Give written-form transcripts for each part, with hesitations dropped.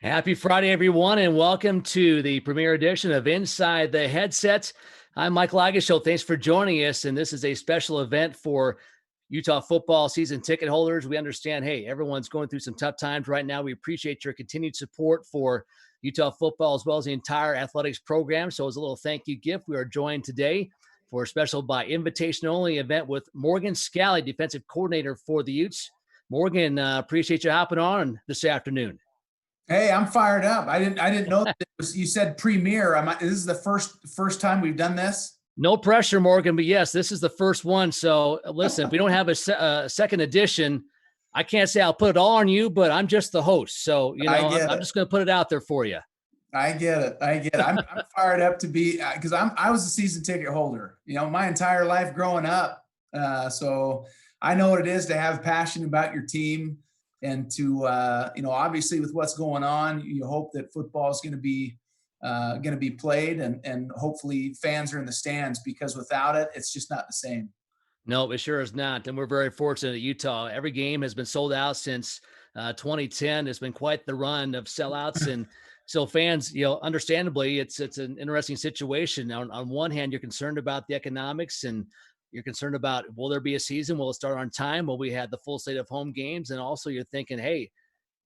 Happy Friday, everyone, and welcome to the premiere edition of Inside the Headsets. I'm Mike Lagishow. Thanks for joining us, and this is a special event for Utah football season ticket holders. We understand, hey, everyone's going through some tough times right now. We appreciate your continued support for Utah football as well as the entire athletics program. So as a little thank you gift, we are joined today for a special by invitation only event with Morgan Scalley, defensive coordinator for the Utes. Morgan, appreciate you hopping on this afternoon. Hey, I'm fired up. I didn't know that you said premiere. This is the first time we've done this. No pressure, Morgan, but yes, this is the first one. So listen, if we don't have a second edition, I can't say I'll put it all on you, but I'm just the host. So, I'm just going to put it out there for you. I get it. I'm fired up to be, because I was a season ticket holder, my entire life growing up. So I know what it is to have passion about your team and to, obviously with what's going on, you hope that football is going to be played and hopefully fans are in the stands, because without it, it's just not the same. No, it sure is not. And we're very fortunate at Utah. Every game has been sold out since 2010. It's been quite the run of sellouts. And so fans, understandably, it's an interesting situation. On one hand, you're concerned about the economics and you're concerned about, will there be a season? Will it start on time? Will we have the full slate of home games? And also you're thinking, hey,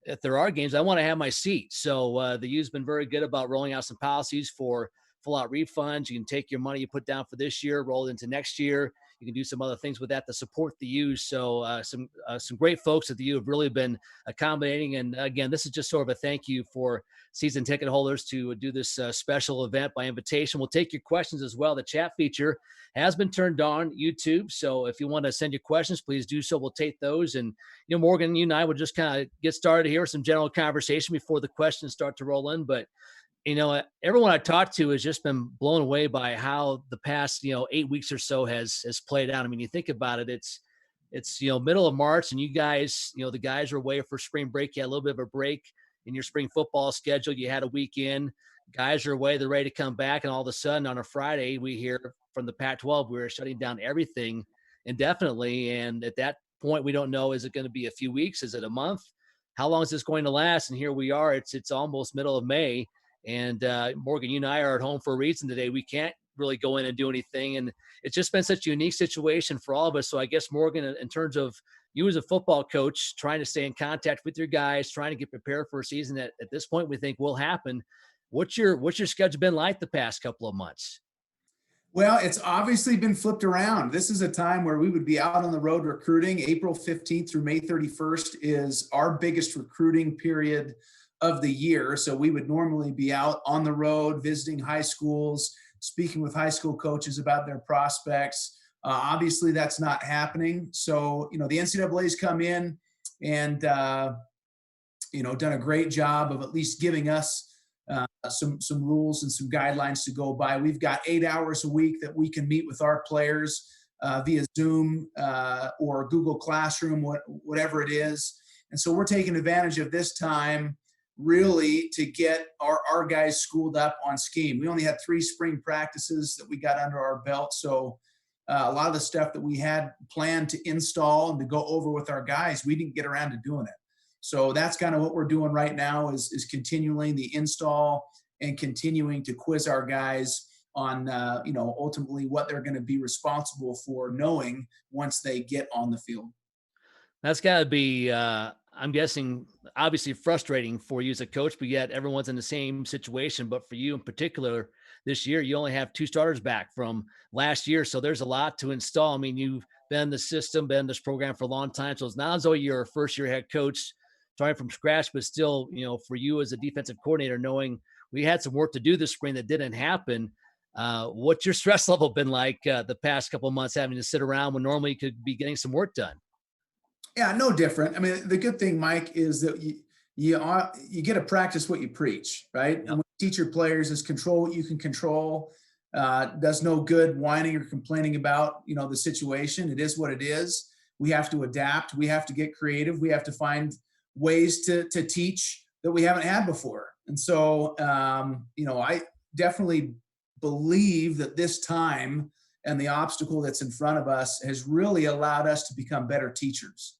if there are games, I want to have my seat. So the U's been very good about rolling out some policies for full out refunds. You can take your money you put down for this year, roll it into next year. You can do some other things with that to support the U's. So some great folks at the U have really been accommodating. And again, this is just sort of a thank you for season ticket holders to do this special event by invitation. We'll take your questions as well. The chat feature has been turned on YouTube. So if you want to send your questions, please do so. We'll take those. And, Morgan, you and I will just kind of get started here with some general conversation before the questions start to roll in. But everyone I talked to has just been blown away by how the past, 8 weeks or so has played out. I mean, you think about it, it's middle of March, and you guys, the guys are away for spring break. You had a little bit of a break in your spring football schedule. You had a weekend. Guys are away. They're ready to come back. And all of a sudden on a Friday, we hear from the Pac-12, we're shutting down everything indefinitely. And at that point, we don't know, is it going to be a few weeks? Is it a month? How long is this going to last? And here we are. It's almost middle of May. And Morgan, you and I are at home for a reason today. We can't really go in and do anything. And it's just been such a unique situation for all of us. So I guess, Morgan, in terms of you as a football coach, trying to stay in contact with your guys, trying to get prepared for a season that at this point we think will happen. What's your schedule been like the past couple of months? Well, it's obviously been flipped around. This is a time where we would be out on the road recruiting. April 15th through May 31st is our biggest recruiting period of the year. So we would normally be out on the road visiting high schools, speaking with high school coaches about their prospects. Obviously, that's not happening. So, the NCAA's come in and, done a great job of at least giving us some rules and some guidelines to go by. We've got 8 hours a week that we can meet with our players via Zoom or Google Classroom, whatever it is. And so we're taking advantage of this time really to get our guys schooled up on scheme. We only had 3 spring practices that we got under our belt. So a lot of the stuff that we had planned to install and to go over with our guys, we didn't get around to doing it. So that's kind of what we're doing right now is continuing the install and continuing to quiz our guys on, ultimately what they're going to be responsible for knowing once they get on the field. That's got to be, I'm guessing, obviously frustrating for you as a coach, but yet everyone's in the same situation. But for you in particular, this year, you only have 2 starters back from last year. So there's a lot to install. I mean, you've been in the system, been in this program for a long time. So it's not as though you're a first-year head coach starting from scratch, but still, for you as a defensive coordinator, knowing we had some work to do this spring that didn't happen. What's your stress level been like the past couple of months, having to sit around when normally you could be getting some work done? Yeah, no different. I mean, the good thing, Mike, is that you get to practice what you preach, right? Yep. And what you teach your players is control what you can control. Does no good whining or complaining about, the situation. It is what it is. We have to adapt. We have to get creative. We have to find ways to teach that we haven't had before. And so, I definitely believe that this time and the obstacle that's in front of us has really allowed us to become better teachers.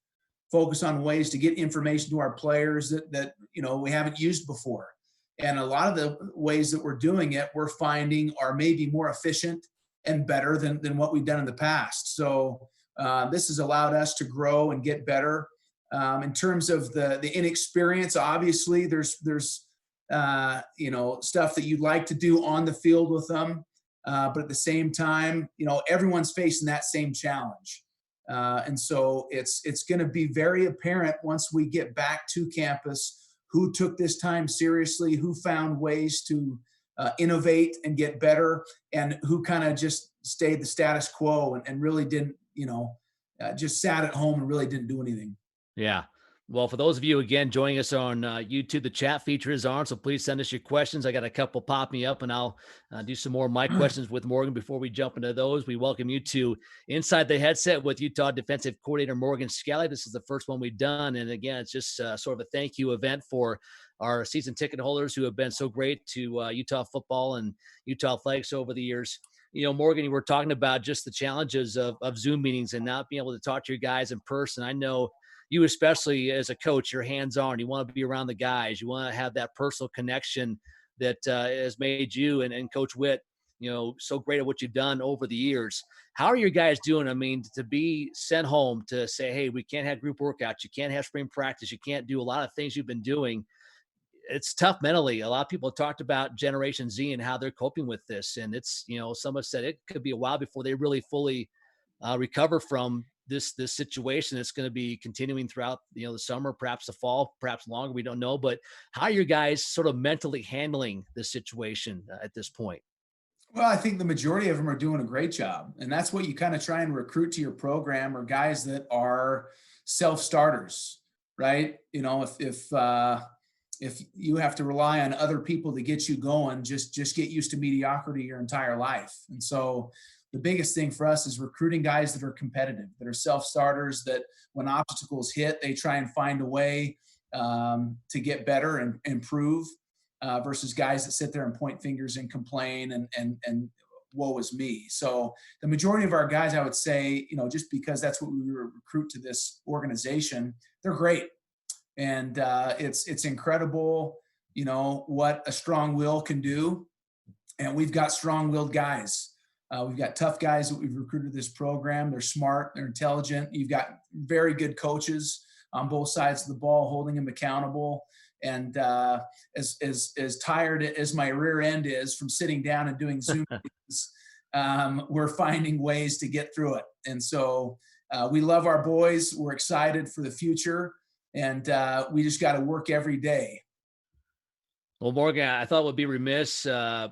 focus on ways to get information to our players that we haven't used before. And a lot of the ways that we're doing it, we're finding are maybe more efficient and better than what we've done in the past. So this has allowed us to grow and get better. In terms of the inexperience, obviously there's stuff that you'd like to do on the field with them, but at the same time, everyone's facing that same challenge. And so it's going to be very apparent once we get back to campus who took this time seriously, who found ways to innovate and get better, and who kind of just stayed the status quo and really didn't, just sat at home and really didn't do anything. Yeah. Well, for those of you again joining us on YouTube, the chat feature is on, so please send us your questions. I got a couple pop me up, and I'll do some more of my questions with Morgan before we jump into those. We welcome you to Inside the Headset with Utah defensive coordinator Morgan Scalley. This is the first one we've done, and again, it's just sort of a thank you event for our season ticket holders who have been so great to Utah football and Utah athletics over the years. Morgan, you were talking about just the challenges of Zoom meetings and not being able to talk to your guys in person. I know you, especially as a coach, you're hands-on. You want to be around the guys. You want to have that personal connection that has made you and Coach Witt, so great at what you've done over the years. How are your guys doing? I mean, to be sent home to say, hey, we can't have group workouts. You can't have spring practice. You can't do a lot of things you've been doing. It's tough mentally. A lot of people talked about Generation Z and how they're coping with this. And it's, some have said it could be a while before they really fully recover from this situation. It's going to be continuing throughout the summer, perhaps the fall, perhaps longer. We don't know. But how are you guys sort of mentally handling this situation at this point? Well, I think the majority of them are doing a great job, and that's what you kind of try and recruit to your program, are guys that are self-starters, right? If you have to rely on other people to get you going, just get used to mediocrity your entire life. And so the biggest thing for us is recruiting guys that are competitive, that are self-starters, that when obstacles hit, they try and find a way to get better and improve, versus guys that sit there and point fingers and complain and woe is me. So the majority of our guys, I would say, just because that's what we recruit to this organization, they're great. And it's incredible, what a strong will can do. And we've got strong-willed guys. We've got tough guys that we've recruited this program. They're smart, they're intelligent. You've got very good coaches on both sides of the ball holding them accountable. And as tired as my rear end is from sitting down and doing Zoom meetings, we're finding ways to get through it. And so we love our boys. We're excited for the future. And we just got to work every day. Well, Morgan, I thought it would be remiss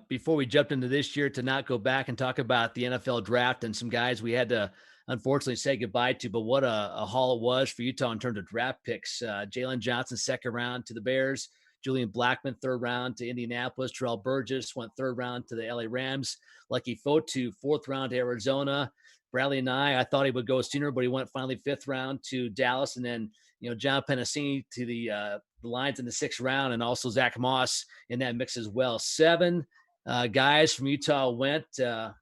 before we jumped into this year to not go back and talk about the NFL draft and some guys we had to unfortunately say goodbye to. But what a haul it was for Utah in terms of draft picks. Jalen Johnson, second round to the Bears. Julian Blackmon, third round to Indianapolis. Terrell Burgess went third round to the LA Rams. Lucky Fotu, fourth round to Arizona. Bradley and I thought he would go sooner, but he went finally fifth round to Dallas. And then, John Penasini to the Lions in the sixth round, and also Zach Moss in that mix as well. Seven guys from Utah went,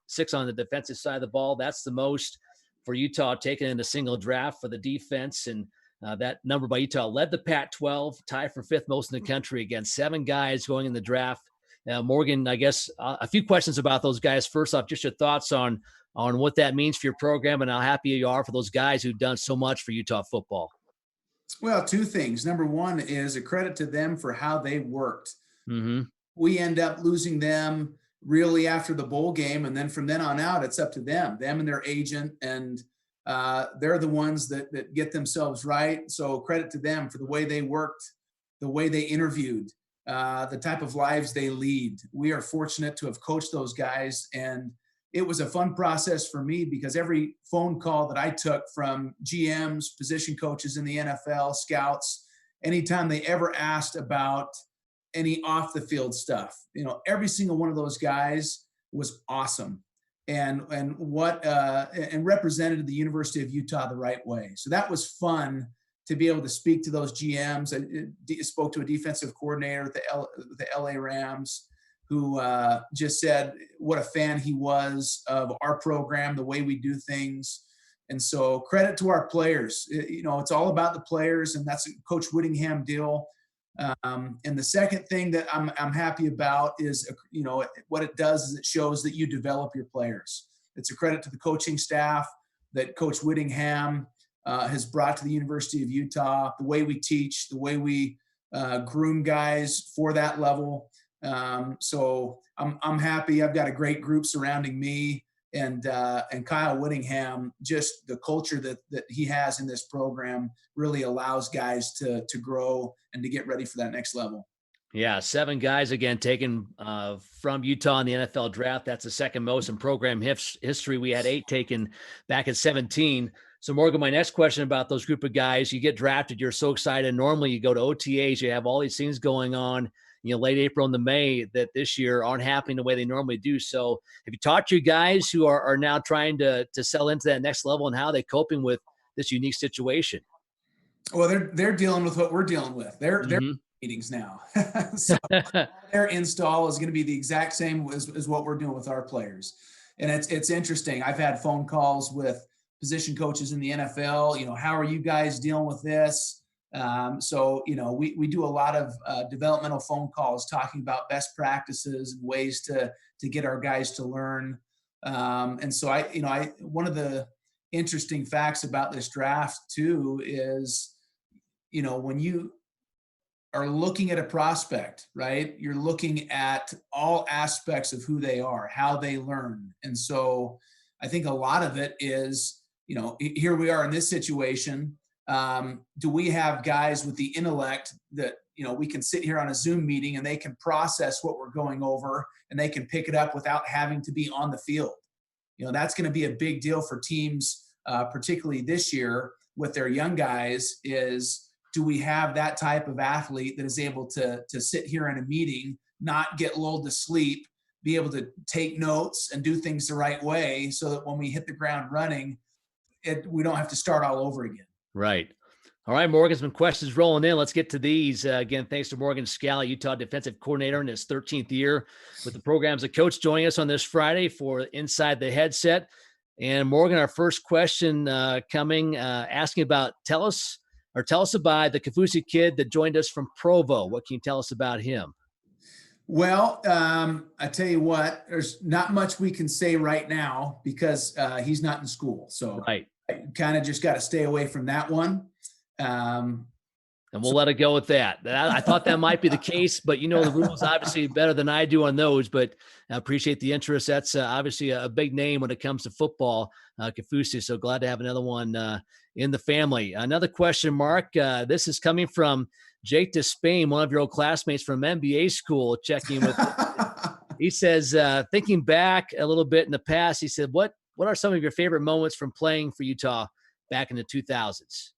six on the defensive side of the ball. That's the most for Utah taken in a single draft for the defense. And that number by Utah led the Pac-12, tied for fifth most in the country. Again, seven guys going in the draft. Morgan, I guess a few questions about those guys. First off, just your thoughts on what that means for your program and how happy you are for those guys who've done so much for Utah football. Well, two things. Number one is a credit to them for how they worked. Mm-hmm. We end up losing them really after the bowl game. And then from then on out, it's up to them and their agent. And they're the ones that get themselves right. So credit to them for the way they worked, the way they interviewed, the type of lives they lead. We are fortunate to have coached those guys. And it was a fun process for me because every phone call that I took from GMs, position coaches in the NFL, scouts, anytime they ever asked about any off the field stuff, every single one of those guys was awesome and represented the University of Utah the right way. So that was fun to be able to speak to those GMs. I spoke to a defensive coordinator with the LA Rams, who just said what a fan he was of our program, the way we do things. And so credit to our players. It's all about the players, and that's a Coach Whittingham deal. And the second thing that I'm happy about is, what it does is it shows that you develop your players. It's a credit to the coaching staff that Coach Whittingham has brought to the University of Utah, the way we teach, the way we groom guys for that level. So I'm happy. I've got a great group surrounding me, and Kyle Whittingham. Just the culture that he has in this program really allows guys to grow and to get ready for that next level. Yeah, 7 guys again taken from Utah in the NFL draft. That's the second most in program history. We had 8 taken back in 17. So Morgan, my next question about those group of guys, you get drafted, you're so excited. Normally you go to OTAs, you have all these things going on, late April into May that this year aren't happening the way they normally do. So have you talked to you guys who are now trying to sell into that next level, and how are they coping with this unique situation? Well, they're dealing with what we're dealing with. They're meetings now. So their install is going to be the exact same as what we're doing with our players. And it's interesting. I've had phone calls with position coaches in the NFL. How are you guys dealing with this? So we do a lot of developmental phone calls talking about best practices and ways to get our guys to learn. And so one of the interesting facts about this draft too is, when you are looking at a prospect, right, you're looking at all aspects of who they are, how they learn. And so I think a lot of it is, here we are in this situation. Do we have guys with the intellect that, we can sit here on a Zoom meeting and they can process what we're going over and they can pick it up without having to be on the field? That's going to be a big deal for teams, particularly this year with their young guys, is, do we have that type of athlete that is able to sit here in a meeting, not get lulled to sleep, be able to take notes and do things the right way so that when we hit the ground running, we don't have to start all over again. Right. All right, Morgan, some questions rolling in. Let's get to these. Again, thanks to Morgan Scalley, Utah defensive coordinator in his 13th year with the program as a coach, joining us on this Friday for Inside the Headset. And Morgan, our first question coming, asking about, tell us about the Kaufusi kid that joined us from Provo. What can you tell us about him? Well, I tell you what, there's not much we can say right now because he's not in school. So right. I kind of just got to stay away from that one. And we'll let it go with that. I thought that might be the case, but the rules obviously better than I do on those, but I appreciate the interest. That's obviously a big name when it comes to football, Kaufusi. So glad to have another one in the family. Another question, Mark. This is coming from Jake Despain, one of your old classmates from MBA school, checking with. He says, thinking back a little bit in the past, he said, what are some of your favorite moments from playing for Utah back in the 2000s?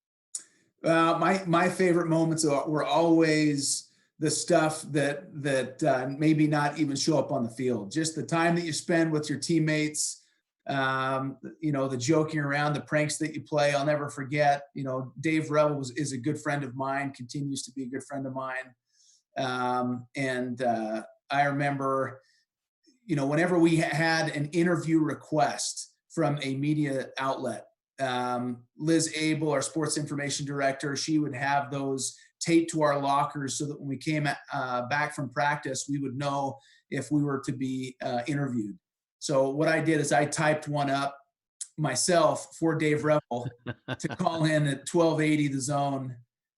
My favorite moments were always the stuff that maybe not even show up on the field. Just the time that you spend with your teammates, the joking around, the pranks that you play. I'll never forget. Dave Revel is a good friend of mine, continues to be a good friend of mine. And I remember, whenever we had an interview request from a media outlet, Liz Abel, our sports information director, she would have those taped to our lockers so that when we came back from practice, we would know if we were to be interviewed. So what I did is I typed one up myself for Dave Revel to call in at 1280 The Zone.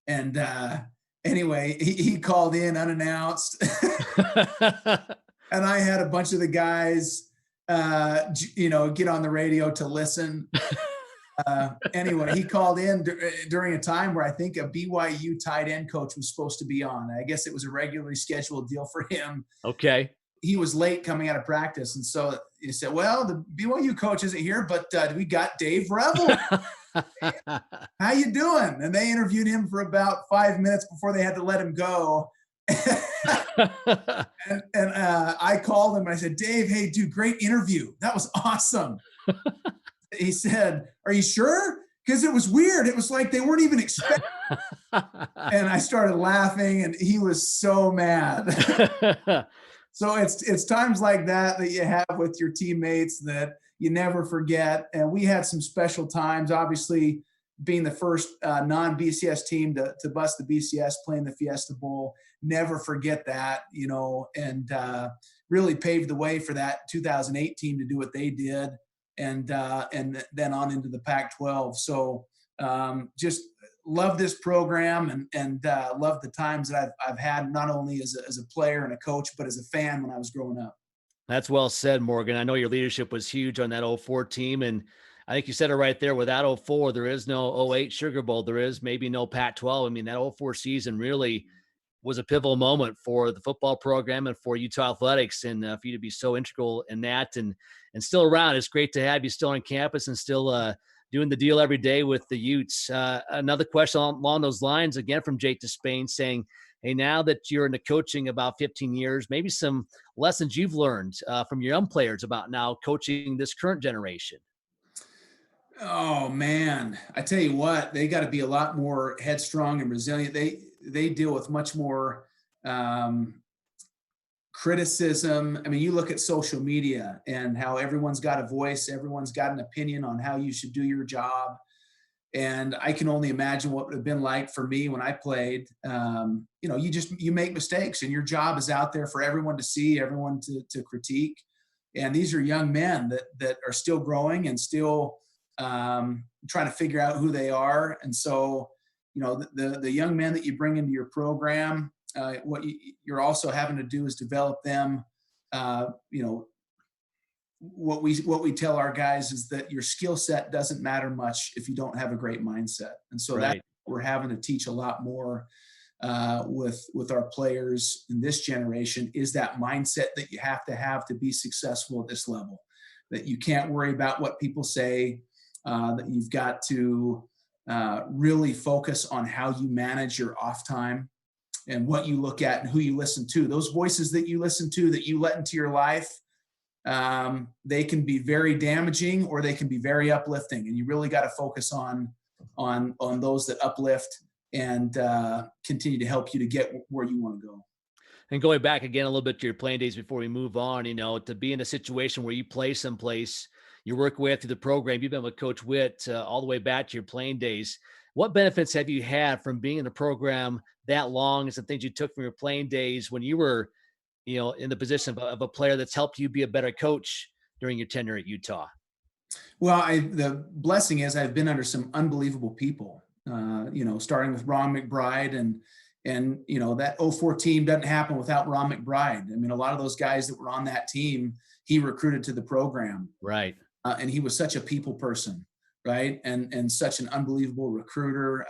And anyway, he called in unannounced. And I had a bunch of the guys, get on the radio to listen. Anyway, he called in during a time where I think a BYU tight end coach was supposed to be on. I guess it was a regularly scheduled deal for him. Okay. He was late coming out of practice. And so he said, well, the BYU coach isn't here, but we got Dave Revel. How you doing? And they interviewed him for about 5 minutes before they had to let him go. and I called him and I said, Dave, hey, dude, great interview. That was awesome. He said, are you sure? Because it was weird. It was like they weren't even expecting. And I started laughing and he was so mad. So it's times like that you have with your teammates that, you never forget. And we had some special times, obviously being the first non-BCS team to bust the BCS, playing the Fiesta Bowl. Never forget that, and really paved the way for that 2008 team to do what they did, and then on into the Pac-12. So just love this program, and love the times that I've had, not only as a player and a coach, but as a fan when I was growing up. That's well said, Morgan. I know your leadership was huge on that '04 team. And I think you said it right there. Without '04, there is no '08 Sugar Bowl. There is maybe no Pac-12. I mean, that '04 season really was a pivotal moment for the football program and for Utah athletics. And for you to be so integral in that and still around, it's great to have you still on campus and still doing the deal every day with the Utes. Another question along those lines, again, from Jake Despain, saying, hey, now that you're into coaching about 15 years, maybe some lessons you've learned from your young players about now coaching this current generation. Oh man, I tell you what, they got to be a lot more headstrong and resilient. They deal with much more criticism. I mean, you look at social media and how everyone's got a voice, everyone's got an opinion on how you should do your job. And I can only imagine what it would have been like for me when I played. You make mistakes, and your job is out there for everyone to see, everyone to critique. And these are young men that are still growing and still trying to figure out who they are. And so, the young men that you bring into your program, what you're also having to do is develop them. What we tell our guys is that your skill set doesn't matter much if you don't have a great mindset. And so that's Right. what we're having to teach a lot more with our players in this generation, is that mindset that you have to be successful at this level, that you can't worry about what people say, that you've got to really focus on how you manage your off time and what you look at and who you listen to. Those voices that you listen to, that you let into your life, they can be very damaging or they can be very uplifting, and you really got to focus on those that uplift and continue to help you to get where you want to go. And going back again a little bit to your playing days before we move on, to be in a situation where you play someplace, you work way through the program, you've been with Coach Witt all the way back to your playing days. What benefits have you had from being in the program that long, and some things you took from your playing days when you were, in the position of a player that's helped you be a better coach during your tenure at Utah? Well, the blessing is I've been under some unbelievable people, starting with Ron McBride, and that '04 team doesn't happen without Ron McBride. I mean, a lot of those guys that were on that team, he recruited to the program. Right. And he was such a people person, right? And such an unbelievable recruiter.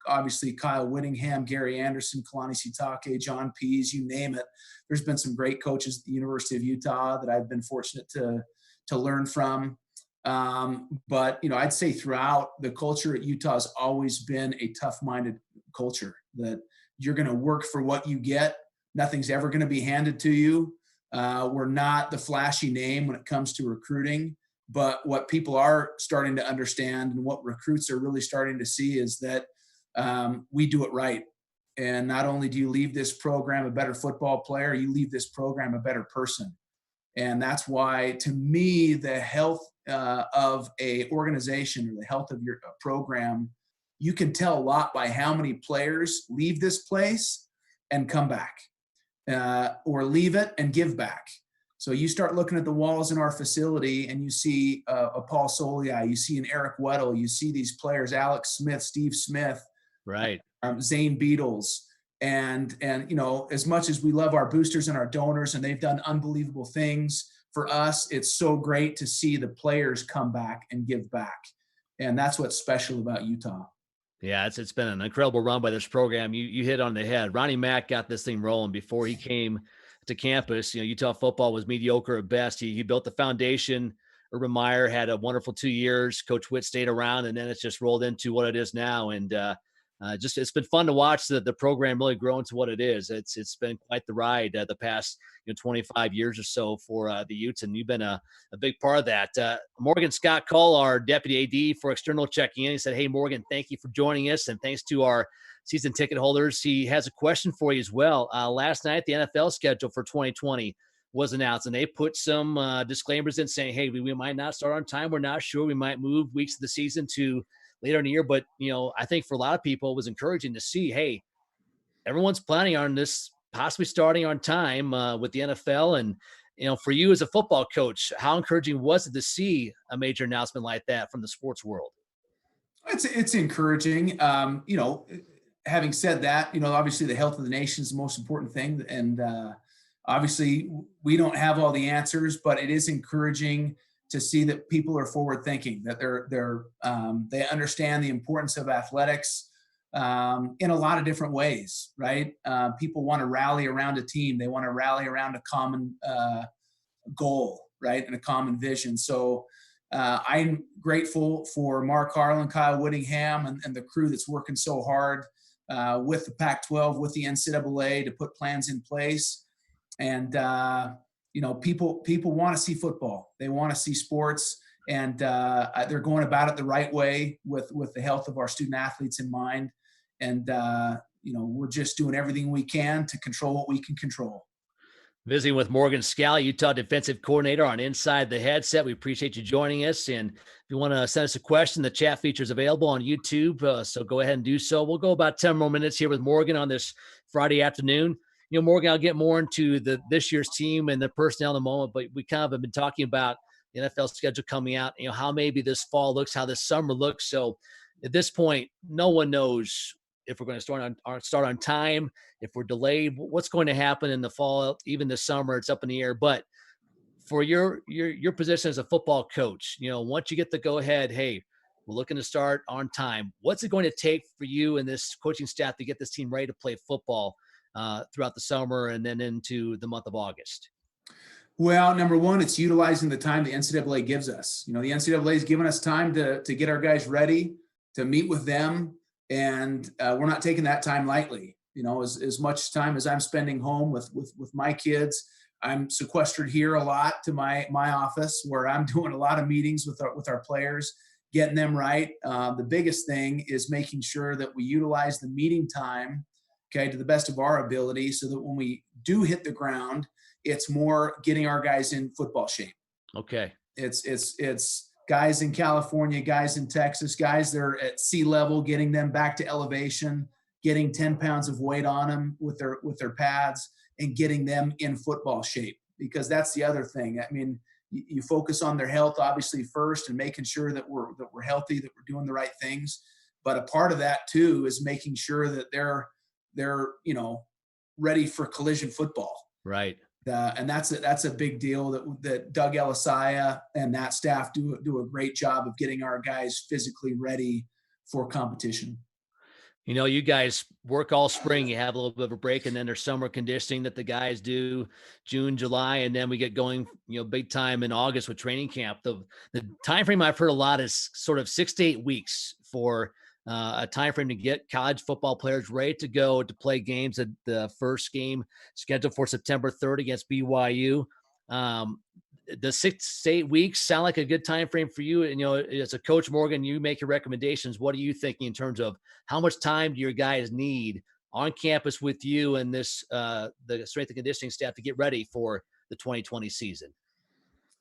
Obviously Kyle Whittingham, Gary Anderson, Kalani Sitake, John Pease, you name it. There's been some great coaches at the University of Utah that I've been fortunate to learn from. But I'd say throughout, the culture at Utah has always been a tough-minded culture, that you're going to work for what you get. Nothing's ever going to be handed to you. We're not the flashy name when it comes to recruiting, but what people are starting to understand and what recruits are really starting to see is that we do it right. And not only do you leave this program a better football player, you leave this program a better person. And that's why, to me, the health of a organization, or the health of your program, you can tell a lot by how many players leave this place and come back, or leave it and give back. So you start looking at the walls in our facility and you see a Paul Soliai, you see an Eric Weddle, you see these players, Alex Smith, Steve Smith, Right. Zane Beatles. And as much as we love our boosters and our donors, and they've done unbelievable things for us, it's so great to see the players come back and give back. And that's what's special about Utah. Yeah, it's been an incredible run by this program. You hit on the head. Ronnie Mack got this thing rolling before he came to campus. Utah football was mediocre at best. He built the foundation. Urban Meyer had a wonderful 2 years. Coach Witt stayed around, and then it's just rolled into what it is now. And it's been fun to watch the program really grow into what it is. It's been quite the ride the past 25 years or so for the Utes, and you've been a big part of that. Morgan Scott Cole, our deputy AD for external, checking in. He said, "Hey Morgan, thank you for joining us, and thanks to our season ticket holders." He has a question for you as well. Last night, the NFL schedule for 2020 was announced, and they put some disclaimers in saying, hey, we might not start on time. We're not sure. We might move weeks of the season to later in the year. But, I think for a lot of people, it was encouraging to see, hey, everyone's planning on this possibly starting on time with the NFL. And, for you as a football coach, how encouraging was it to see a major announcement like that from the sports world? It's encouraging. Having said that, obviously the health of the nation is the most important thing, and obviously we don't have all the answers, but it is encouraging to see that people are forward thinking, that they understand the importance of athletics in a lot of different ways, right? People want to rally around a team, they want to rally around a common goal, right, and a common vision. So I'm grateful for Mark Harlan, Kyle Whittingham, and the crew that's working so hard with the Pac-12, with the NCAA to put plans in place. And people want to see football. They want to see sports, and they're going about it the right way with the health of our student athletes in mind. And we're just doing everything we can to control what we can control. Visiting with Morgan Scalley, Utah defensive coordinator on Inside the Headset. We appreciate you joining us. And if you want to send us a question, the chat feature is available on YouTube. So go ahead and do so. We'll go about 10 more minutes here with Morgan on this Friday afternoon. Morgan, I'll get more into this year's team and the personnel in a moment, but we kind of have been talking about the NFL schedule coming out, how maybe this fall looks, how this summer looks. So at this point, no one knows if we're going to start on time, if we're delayed, what's going to happen in the fall, even this summer, it's up in the air. But for your position as a football coach, once you get the go ahead, hey, we're looking to start on time. What's it going to take for you and this coaching staff to get this team ready to play football throughout the summer and then into the month of August? Well, number one, it's utilizing the time the NCAA gives us. The NCAA has given us time to get our guys ready, to meet with them, and we're not taking that time lightly. As much time as I'm spending home with my kids, I'm sequestered here a lot to my office, where I'm doing a lot of meetings with our players, getting them right. The biggest thing is making sure that we utilize the meeting time, okay, to the best of our ability, so that when we do hit the ground, it's more getting our guys in football shape. Okay. It's guys in California, guys in Texas, guys that are at sea level, getting them back to elevation, getting 10 pounds of weight on them with their pads, and getting them in football shape. Because that's the other thing. I mean, you focus on their health obviously first, and making sure that we're healthy, that we're doing the right things. But a part of that too is making sure that they're ready for collision football. Right. And that's a big deal that Doug Elisaya and that staff do a great job of getting our guys physically ready for competition. You guys work all spring. You have a little bit of a break, and then there's summer conditioning that the guys do June, July, and then we get going, big time in August with training camp. The time frame I've heard a lot is sort of 6 to 8 weeks for a time frame to get college football players ready to go to play games. At the first game scheduled for September 3rd against BYU. The 6 to 8 weeks sound like a good time frame for you. And as a coach, Morgan, you make your recommendations. What are you thinking in terms of how much time do your guys need on campus with you and this the strength and conditioning staff to get ready for the 2020 season?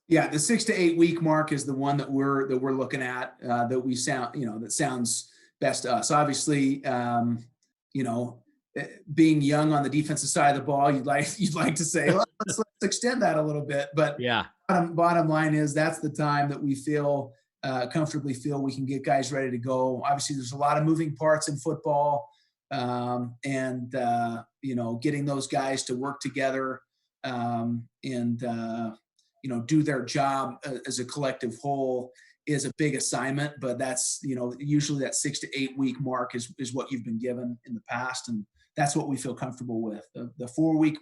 Yeah, the 6 to 8 week mark is the one that we're looking at. That sounds best to us. Obviously, being young on the defensive side of the ball, you'd like to say, well, let's extend that a little bit. But yeah, bottom line is that's the time that we feel comfortably feel we can get guys ready to go. Obviously, there's a lot of moving parts in football, and getting those guys to work together and do their job as a collective whole is a big assignment. But that's usually that 6 to 8 week mark is what you've been given in the past, and that's what we feel comfortable with. The 4 week,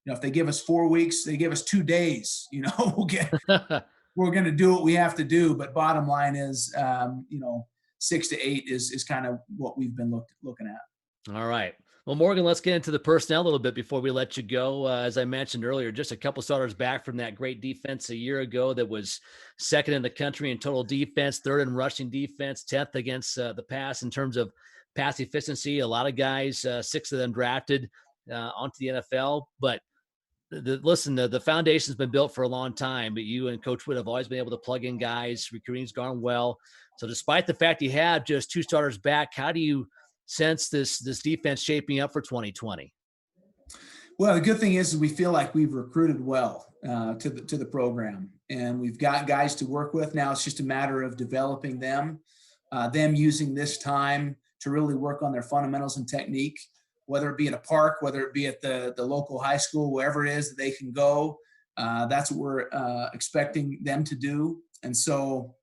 if they give us 4 weeks, they give us 2 days. We're going to do what we have to do. But bottom line is, 6 to 8 is kind of what we've been looking at. All right. Well, Morgan, let's get into the personnel a little bit before we let you go. As I mentioned earlier, just a couple starters back from that great defense a year ago that was second in the country in total defense, third in rushing defense, 10th against the pass in terms of pass efficiency. A lot of guys, 6 of them drafted onto the NFL. But listen, the foundation's been built for a long time, but you and Coach Wood have always been able to plug in guys. Recruiting's gone well. So despite the fact you have just 2 starters back, how do you sense this defense shaping up for 2020? Well, the good thing is we feel like we've recruited well to the program, and we've got guys to work with. Now it's just a matter of developing them, them using this time to really work on their fundamentals and technique, whether it be in a park, whether it be at the local high school, wherever it is that they can go. That's what we're expecting them to do. And so,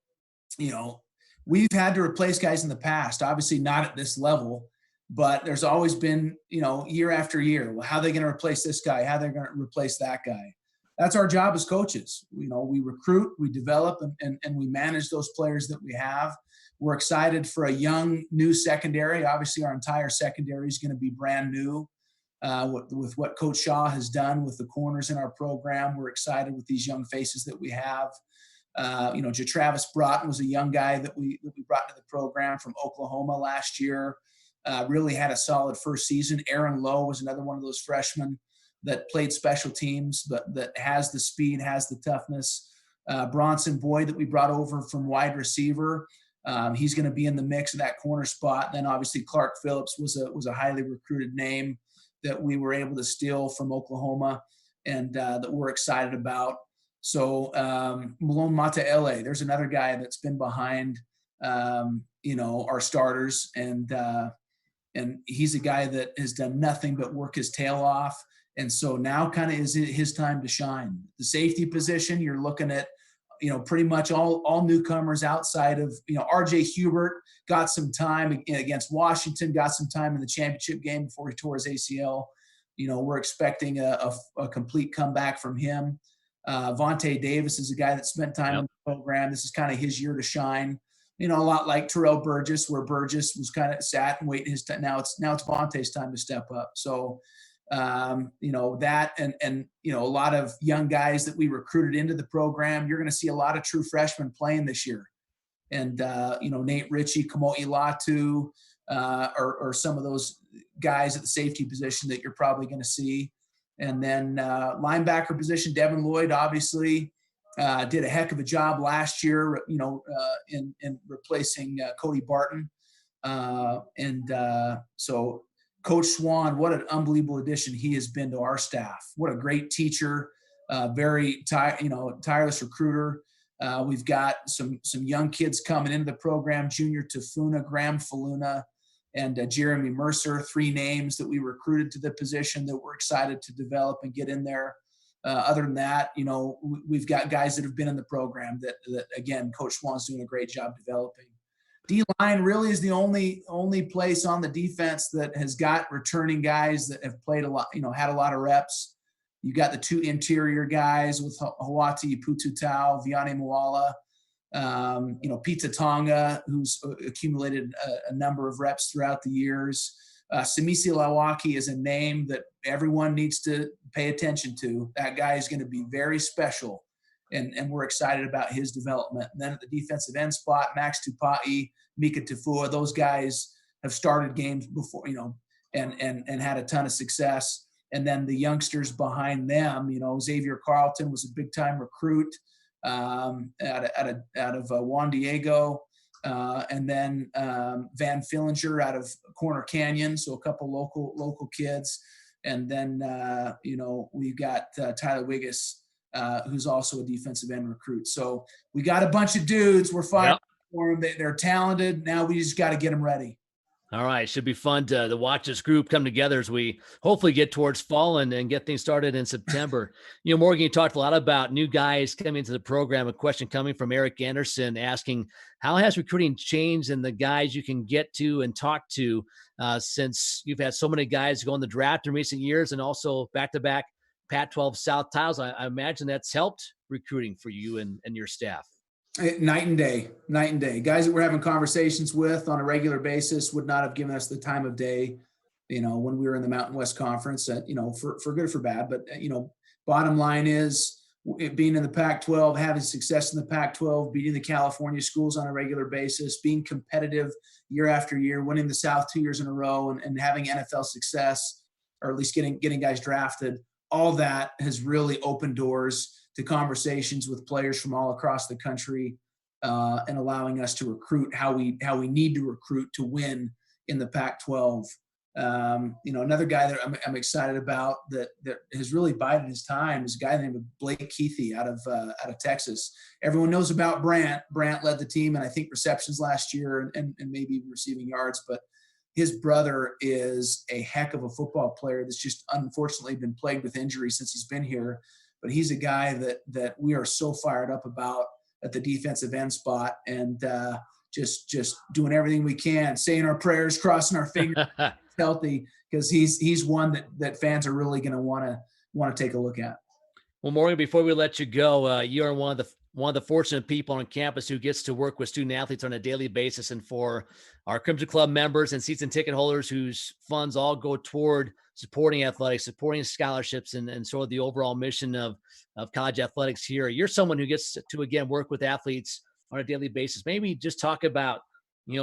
you know, we've had to replace guys in the past, obviously not at this level, but there's always been, year after year, well, how are they going to replace this guy? How are they going to replace that guy? That's our job as coaches. We recruit, we develop, and we manage those players that we have. We're excited for a young, new secondary. Obviously, our entire secondary is going to be brand new with what Coach Shaw has done with the corners in our program. We're excited with these young faces that we have. Travis Broughton was a young guy that we brought to the program from Oklahoma last year. Really had a solid first season. Aaron Lowe was another one of those freshmen that played special teams, but that has the speed, has the toughness. Bronson Boyd that we brought over from wide receiver. He's going to be in the mix of that corner spot. And then obviously Clark Phillips was a highly recruited name that we were able to steal from Oklahoma and that we're excited about. So Malone Mataele, there's another guy that's been behind, our starters, and he's a guy that has done nothing but work his tail off. And so now kind of is his time to shine. The safety position, you're looking at, pretty much all newcomers outside of, RJ Hubert got some time against Washington, got some time in the championship game before he tore his ACL. We're expecting a complete comeback from him. Vontae Davis is a guy that spent time in the program. This is kind of his year to shine. A lot like Terrell Burgess, where Burgess was kind of sat and waiting his time. Now it's Vontae's time to step up. So, that and a lot of young guys that we recruited into the program. You're going to see a lot of true freshmen playing this year. And, Nate Ritchie, Kamo'i Latu, or some of those guys at the safety position that you're probably going to see. And then linebacker position, Devin Lloyd, obviously, did a heck of a job last year, in replacing Cody Barton. So Coach Swan, what an unbelievable addition he has been to our staff. What a great teacher, very tireless recruiter. We've got some young kids coming into the program, Junior Tafuna, Graham Faluna, and Jeremy Mercer, 3 names that we recruited to the position that we're excited to develop and get in there. Other than that, we've got guys that have been in the program that again, Coach Swan's doing a great job developing. D-line really is the only place on the defense that has got returning guys that have played a lot, had a lot of reps. You got the 2 interior guys with Hawati Pututau, Viane Moala, Pizza Tonga, who's accumulated a number of reps throughout the years. Samisi Lawaki is a name that everyone needs to pay attention to. That guy is going to be very special, and we're excited about his development. And then at the defensive end spot, Max Tupai, Mika Tafua, those guys have started games before, and had a ton of success. And then the youngsters behind them, Xavier Carlton was a big-time recruit out of Juan Diego. And then Van Fillinger out of Corner Canyon, so a couple local kids. And then, we've got Tyler Wiggis, who's also a defensive end recruit. So we got a bunch of dudes. We're fighting for them. They're talented. Now we just got to get them ready. All right. Should be fun to watch this group come together as we hopefully get towards fall and get things started in September. Morgan, you talked a lot about new guys coming into the program. A question coming from Eric Anderson asking, how has recruiting changed in the guys you can get to and talk to since you've had so many guys go in the draft in recent years and also back-to-back Pac-12 South titles? I imagine that's helped recruiting for you and your staff. Night and day. Guys that we're having conversations with on a regular basis would not have given us the time of day, when we were in the Mountain West Conference, for good or for bad. But, bottom line is being in the Pac-12, having success in the Pac-12, beating the California schools on a regular basis, being competitive year after year, winning the South 2 years in a row, and having NFL success, or at least getting guys drafted. all that has really opened doors to conversations with players from all across the country, and allowing us to recruit how we need to recruit to win in the Pac-12. Another guy that I'm excited about that has really bided his time is a guy named Blake Keithy out of Texas. Everyone knows about Brant. Brant led the team, and I think receptions last year, and maybe receiving yards. But his brother is a heck of a football player that's just unfortunately been plagued with injury since he's been here. But he's a guy that we are so fired up about at the defensive end spot, and just doing everything we can, saying our prayers, crossing our fingers, healthy, because he's one that fans are really going to want to take a look at. Well, Morgan, before we let you go, you are one of the fortunate people on campus who gets to work with student athletes on a daily basis. And for our Crimson Club members and season ticket holders whose funds all go toward supporting athletics, supporting scholarships, and sort of the overall mission of college athletics here, you're someone who gets to, again, work with athletes on a daily basis. Maybe just talk about,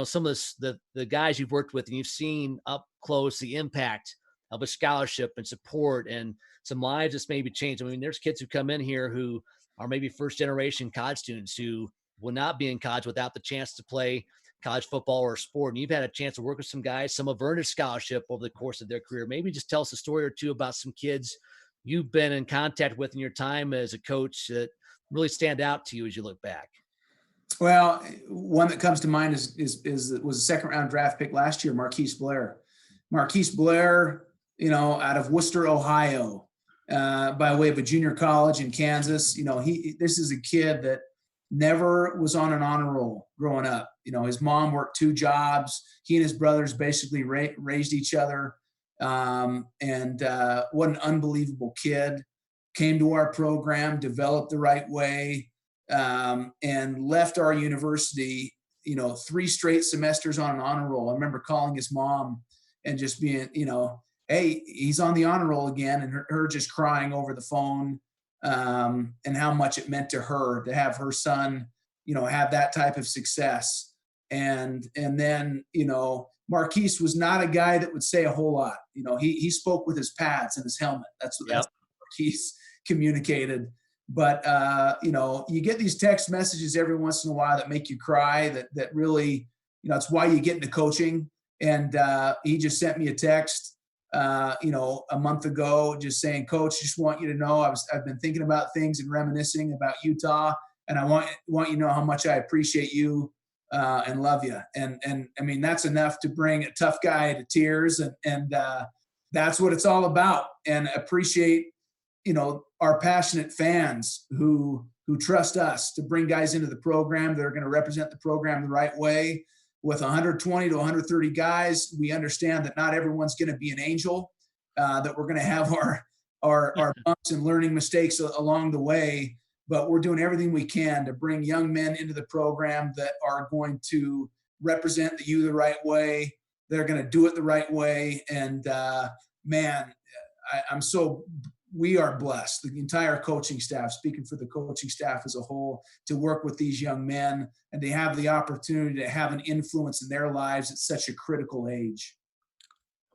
some of the guys you've worked with and you've seen up close the impact of a scholarship and support and some lives just maybe changed. I mean, there's kids who come in here who are maybe first generation college students who will not be in college without the chance to play college football or sport. And you've had a chance to work with some guys, some have earned a scholarship over the course of their career. Maybe just tell us a story or two about some kids you've been in contact with in your time as a coach that really stand out to you as you look back. Well, one that comes to mind was a second round draft pick last year, Marquise Blair. Marquise Blair, out of Worcester, Ohio, by way of a junior college in Kansas. This is a kid that never was on an honor roll growing up. His mom worked 2 jobs. He and his brothers basically raised each other. And what an unbelievable kid. Came to our program, developed the right way, and left our university, 3 straight semesters on an honor roll. I remember calling his mom and just being, hey, he's on the honor roll again, and her just crying over the phone, and how much it meant to her to have her son, have that type of success. And then, Marquise was not a guy that would say a whole lot. He spoke with his pads and his helmet. That's what Marquise communicated. But, you get these text messages every once in a while that make you cry, that really, it's why you get into coaching. And he just sent me a text, a month ago, just saying, Coach, just want you to know I've been thinking about things and reminiscing about Utah, and I want you to know how much I appreciate you and love you. And I mean, that's enough to bring a tough guy to tears, and that's what it's all about. And appreciate, our passionate fans who trust us to bring guys into the program that are going to represent the program the right way. With 120 to 130 guys, we understand that not everyone's going to be an angel, that we're going to have our bumps and learning mistakes along the way, but we're doing everything we can to bring young men into the program that are going to represent the U the right way. They're going to do it the right way. And we are blessed, the entire coaching staff, speaking for the coaching staff as a whole, to work with these young men and to have the opportunity to have an influence in their lives at such a critical age.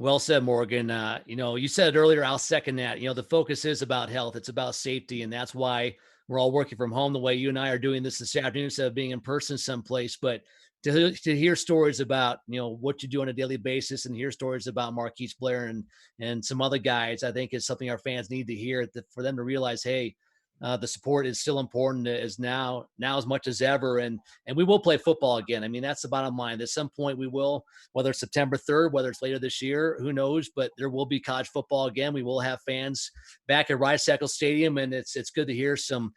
Well said, Morgan. You said it earlier, I'll second that. The focus is about health. It's about safety. And that's why we're all working from home the way you and I are doing this afternoon instead of being in person someplace. But to hear stories about, what you do on a daily basis and hear stories about Marquise Blair and some other guys, I think is something our fans need to hear, for them to realize, hey, the support is still important as now as much as ever. And we will play football again. I mean, that's the bottom line. At some point we will, whether it's September 3rd, whether it's later this year, who knows, but there will be college football again. We will have fans back at Rice Eccles Stadium, and it's good to hear some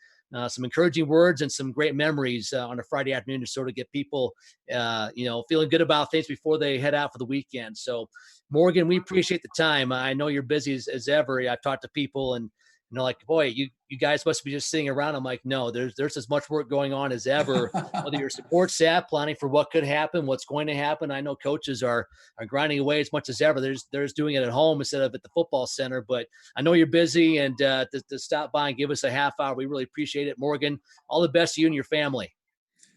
encouraging words and some great memories on a Friday afternoon to sort of get people, feeling good about things before they head out for the weekend. So, Morgan, we appreciate the time. I know you're busy as ever. I've talked to people and, like, boy, you guys must be just sitting around. I'm like, no, there's as much work going on as ever, whether you're support staff, planning for what could happen, what's going to happen. I know coaches are grinding away as much as ever. They're doing it at home instead of at the football center, but I know you're busy, and to stop by and give us a half hour, we really appreciate it. Morgan, all the best to you and your family.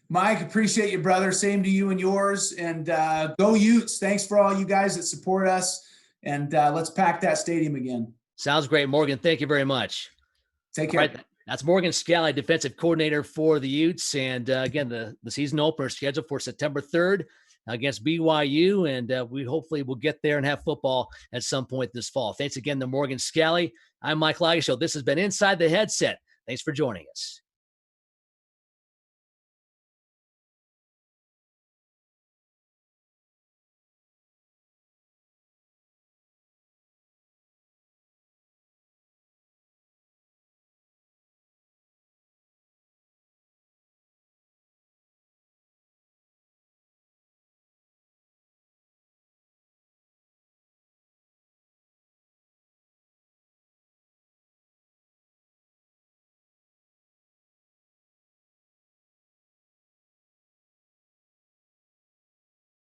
Mike, appreciate you, brother. Same to you and yours. And go Utes. Thanks for all you guys that support us. And let's pack that stadium again. Sounds great, Morgan. Thank you very much. Take All care. right. That's Morgan Scalley, defensive coordinator for the Utes. And again, the season opener is scheduled for September 3rd against BYU. And we hopefully will get there and have football at some point this fall. Thanks again to Morgan Scalley. I'm Mike Lagashow. This has been Inside the Headset. Thanks for joining us.